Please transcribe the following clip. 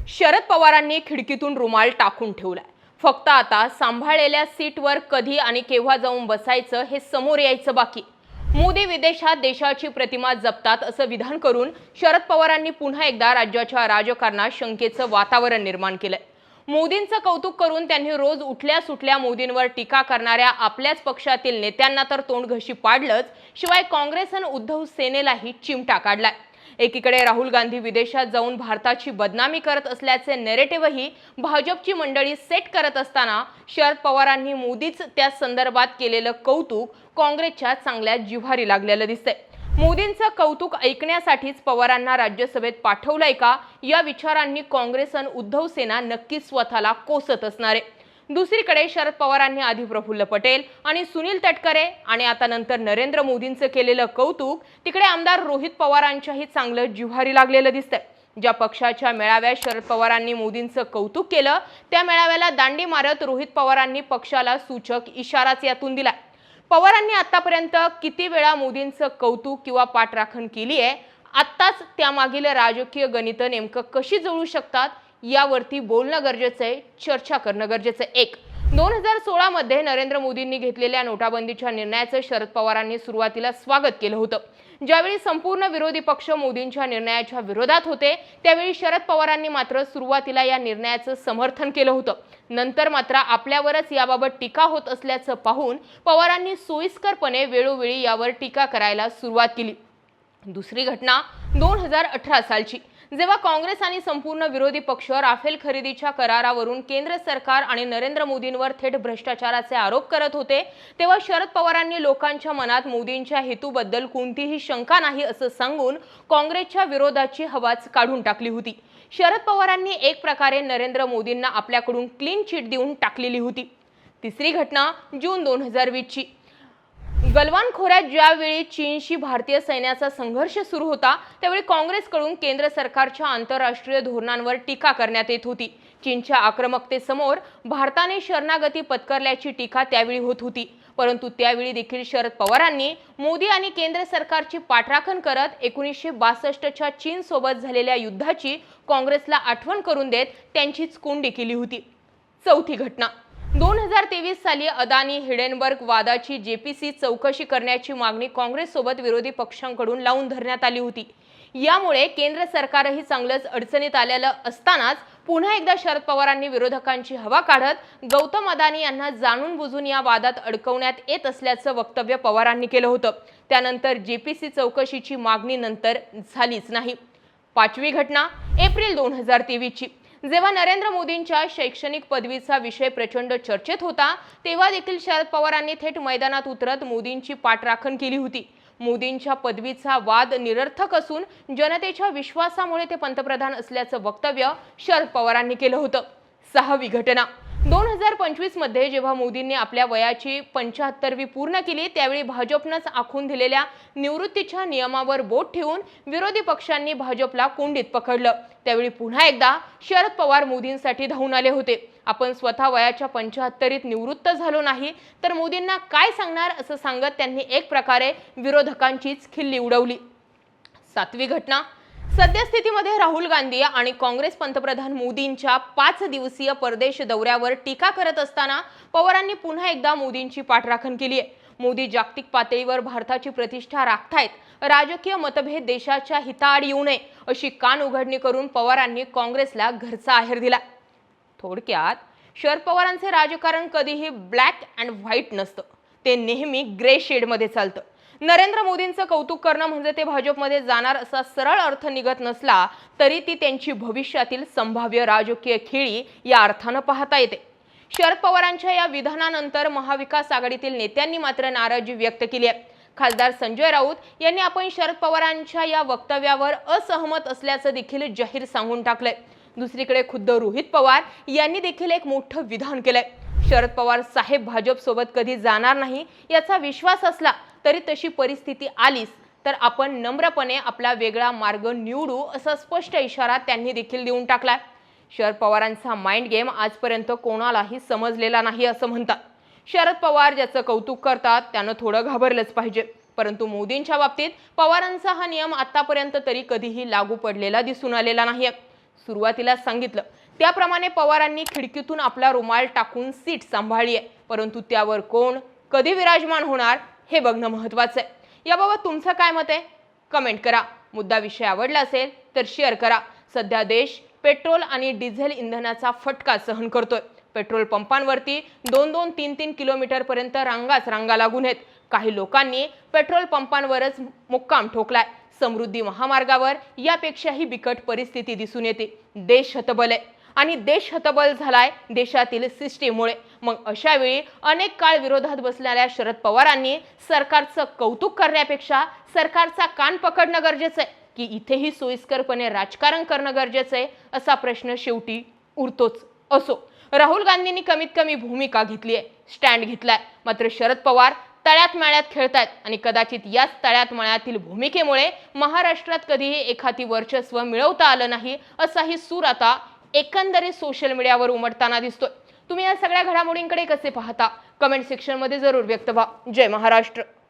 शरद पवारांनी खिडकीतून रुमाल टाकून ठेवलाय। फक्त आता सांभाळलेल्या सीटवर कधी आणि केव्हा जाऊन बसायचं हे समोर यायचं बाकी। मोदी विदेशात देशाची प्रतिमा जपतात असं विधान करून शरद पवारांनी पुन्हा एकदा राज्याच्या राजकारणात शंकेचं वातावरण निर्माण केलंय। मोदींचं कौतुक करून त्यांनी रोज उठल्या सुटल्या मोदींवर टीका करणाऱ्या आपल्याच पक्षातील नेत्यांना तर तोंडघशी पाडलंच, शिवाय काँग्रेस आणि उद्धव सेनेलाही चिमटा काढलाय। एकीकडे राहुल गांधी विदेशात जाऊन भारताची बदनामी करत असल्याचे नॅरेटिव्हही भाजपची मंडळी सेट करत असताना शरद पवारांनी मोदीच त्या संदर्भात केलेलं कौतुक काँग्रेसच्या चांगल्या जिव्हारी लागलेलं दिसतंय। मोदींचं कौतुक ऐकण्यासाठीच पवारांना राज्यसभेत पाठवलंय का या विचारांनी काँग्रेस आणि उद्धव सेना नक्कीच स्वतःला कोसत असणार आहे। दुसरीकडे शरद पवारांनी आधी प्रफुल्ल पटेल आणि सुनील तटकरे आणि आता नंतर नरेंद्र मोदींचं केलेलं कौतुक तिकडे आमदार रोहित पवारांच्याही चांगलं जिव्हारी लागलेलं दिसतंय। ज्या पक्षाच्या मेळाव्यात शरद पवारांनी मोदींचं कौतुक केलं त्या मेळाव्याला दांडी मारत रोहित पवारांनी पक्षाला सूचक इशाराच यातून दिला। पवारांनी आतापर्यंत किती वेळा मोदींचं कौतुक किंवा पाठराखण केली आहे, आत्ताच त्यामागील राजकीय गणित नेमकं कशी जुळू शकतात यावरती बोलणं गरजेचं आहे, चर्चा करणं गरजेचं आहे। 2016 मध्ये नरेंद्र मोदींनी घेतलेल्या नोटाबंदीच्या निर्णयाचं शरद पवारांनी सुरुवातीला स्वागत केलं होतं। ज्यावेळी संपूर्ण विरोधी पक्ष मोदींच्या निर्णयाच्या विरोधात होते त्यावेळी शरद पवारांनी मात्र सुरुवातीला या निर्णयाचं समर्थन केलं होतं। नंतर मात्र आपल्यावरच याबाबत टीका होत असल्याचं पाहून पवारांनी सोयीस्करपणे वेळोवेळी यावर टीका करायला सुरुवात केली। दुसरी घटना 2018 सालची, जेव्हा काँग्रेस आणि संपूर्ण विरोधी पक्ष राफेल खरेदीच्या करारावरून केंद्र सरकार आणि नरेंद्र मोदींवर थेट भ्रष्टाचाराचे आरोप करत होते, तेव्हा शरद पवारांनी लोकांच्या मनात मोदींच्या हेतूबद्दल कोणतीही शंका नाही असं सांगून काँग्रेसच्या विरोधाची हवाच काढून टाकली होती। शरद पवारांनी एक प्रकारे नरेंद्र मोदींना आपल्याकडून क्लीन चिट देऊन टाकलेली होती। तिसरी घटना जून 2020 ची, गलवान खोऱ्यात ज्यावेळी चीनशी भारतीय सैन्याचा संघर्ष सुरू होता त्यावेळी काँग्रेसकडून केंद्र सरकारच्या आंतरराष्ट्रीय धोरणांवर टीका करण्यात येत होती। चीनच्या आक्रमकतेसमोर भारताने शरणागती पत्करल्याची टीका त्यावेळी होत होती, परंतु त्यावेळी देखील शरद पवारांनी मोदी आणि केंद्र सरकारची पाठराखण करत 1962च्या चीन सोबत झालेल्या युद्धाची काँग्रेसला आठवण करून देत त्यांचीच कोंडी केली होती। चौथी घटना 2023 साली अदानी हिडेनबर्ग वादाची जेपीसी चौकशी करण्याची मागणी काँग्रेस सोबत विरोधी पक्षांकडून लावून धरण्यात आली होती। यामुळे केंद्र सरकारही चांगलंच अडचणीत आलेलं असतानाच पुन्हा एकदा शरद पवारांनी विरोधकांची हवा काढत गौतम अदानी यांना जाणून बुजून या वादात अडकवण्यात येत असल्याचं वक्तव्य पवारांनी केलं होतं। त्यानंतर जेपीसी चौकशीची मागणी नंतर झालीच नाही। पाचवी घटना एप्रिल 2023 ची, जेव्हा नरेंद्र मोदींच्या शैक्षणिक पदवीचा विषय प्रचंड चर्चेत होता तेव्हा देखील शरद पवारांनी थेट मैदानात उतरत मोदींची पाठराखण केली होती। मोदींच्या पदवीचा वाद निरर्थक असून जनतेच्या विश्वासामुळे ते पंतप्रधान असल्याचं वक्तव्य शरद पवारांनी केलं होतं। सहावी घटना 2025 मध्ये जेव्हा मोदींनी आपल्या वयाची 75वी पूर्ण केली त्यावेळी भाजपनंच आखून दिलेल्या निवृत्तीच्या नियमावर बोट ठेवून विरोधी पक्षांनी भाजपला कोंडीत पकडलं। त्यावेळी पुन्हा एकदा शरद पवार मोदींसाठी धावून आले होते। आपण स्वतः वयाच्या 75रीत निवृत्त झालो नाही तर मोदींना काय सांगणार असं सांगत त्यांनी एक प्रकारे विरोधकांचीच खिल्ली उडवली। सातवी घटना सद्यस्थितीमध्ये राहुल गांधी आणि काँग्रेस पंतप्रधान मोदींच्या 5 दिवसीय परदेश दौऱ्यावर टीका करत असताना पवारांनी पुन्हा एकदा मोदींची पाठराखण केली आहे। मोदी जागतिक पातळीवर भारताची प्रतिष्ठा राखतायत, राजकीय मतभेद देशाच्या हिताआड येऊ नये अशी कान उघडणी करून पवारांनी काँग्रेसला घरचा आहेर दिला। थोडक्यात शरद पवारांचे राजकारण कधीही ब्लॅक अँड व्हाईट नसतं, ते नेहमी ग्रे शेडमध्ये चालतं। नरेंद्र मोदींचं कौतुक करणं म्हणजे ते भाजपमध्ये जाणार असा सरळ अर्थ निघत नसला तरी ती त्यांची भविष्यातील संभाव्य राजकीय खेळी या अर्थानं पाहता येते। शरद पवारांच्या या विधानानंतर महाविकास आघाडीतील नेत्यांनी मात्र नाराजी व्यक्त केली आहे। खासदार संजय राऊत यांनी आपण शरद पवारांच्या या वक्तव्यावर असहमत असल्याचं देखील जाहीर सांगून टाकलंय। दुसरीकडे खुद्द रोहित पवार यांनी देखील एक मोठं विधान केलंय। शरद पवार साहेब भाजप सोबत कधी जाणार नाही याचा विश्वास असला तरी तशी परिस्थिती आलीच तर आपण नम्रपणे आपला वेगळा मार्ग निवडू असा स्पष्ट इशारा त्यांनी देखील देऊन टाकलाय। शरद पवारांचा माइंड गेम आजपर्यंत कोणालाही समजलेला नाही असं म्हणतात। शरद पवार ज्याचं कौतुक करतात त्यानं थोडं घाबरलंच पाहिजे, परंतु मोदींच्या बाबतीत पवारांचा हा नियम आतापर्यंत तरी कधीही लागू पडलेला दिसून आलेला नाही। सुरुवातीला सांगितलं त्याप्रमाणे पवारांनी खिडकीतून आपला रुमाल टाकून सीट सांभाळली आहे, परंतु त्यावर कोण कधी विराजमान होणार हे बघणं महत्त्वाचं आहे। याबाबत तुमचं काय मत आहे? कमेंट करा। मुद्दा विषय आवडला असेल तर शेअर करा। सध्या देश पेट्रोल आणि डिझेल इंधनाचा फटका सहन करतोय। पेट्रोल पंपांवरती 2-2, 3-3 किलोमीटर पर्यंत रांगा लागून आहेत। काही लोकांनी पेट्रोल पंपांवरच मुक्काम ठोकलाय। समृद्धी महामार्गावर यापेक्षाही बिकट परिस्थिती दिसून येते। देश हतबल आहे आणि देश हतबल झालाय देशातील सिस्टीममुळे। मग अशा वेळी अनेक काळ विरोधात बसलेल्या शरद पवारांनी सरकारचं कौतुक करण्यापेक्षा सरकारचा कान पकडणं गरजेचं आहे की इथेही सोयीस्करपणे राजकारण करणं गरजेचं आहे, असा प्रश्न शेवटी उरतोच। असो, राहुल गांधींनी कमीत कमी भूमिका घेतली आहे, स्टँड घेतलाय, मात्र शरद पवार तळ्यात मळ्यात खेळतायत आणि कदाचित याच तळ्यात मळ्यातील भूमिकेमुळे महाराष्ट्रात कधीही एखादी वर्चस्व मिळवता आलं नाही, असाही सूर आता एकंदरीत सोशल मीडियावर उमटताना दिसतोय। तुम्ही या सगळ्या घडामोडींकडे कसे पाहता? कमेंट सेक्शन मध्ये जरूर व्यक्त व्हा। जय महाराष्ट्र।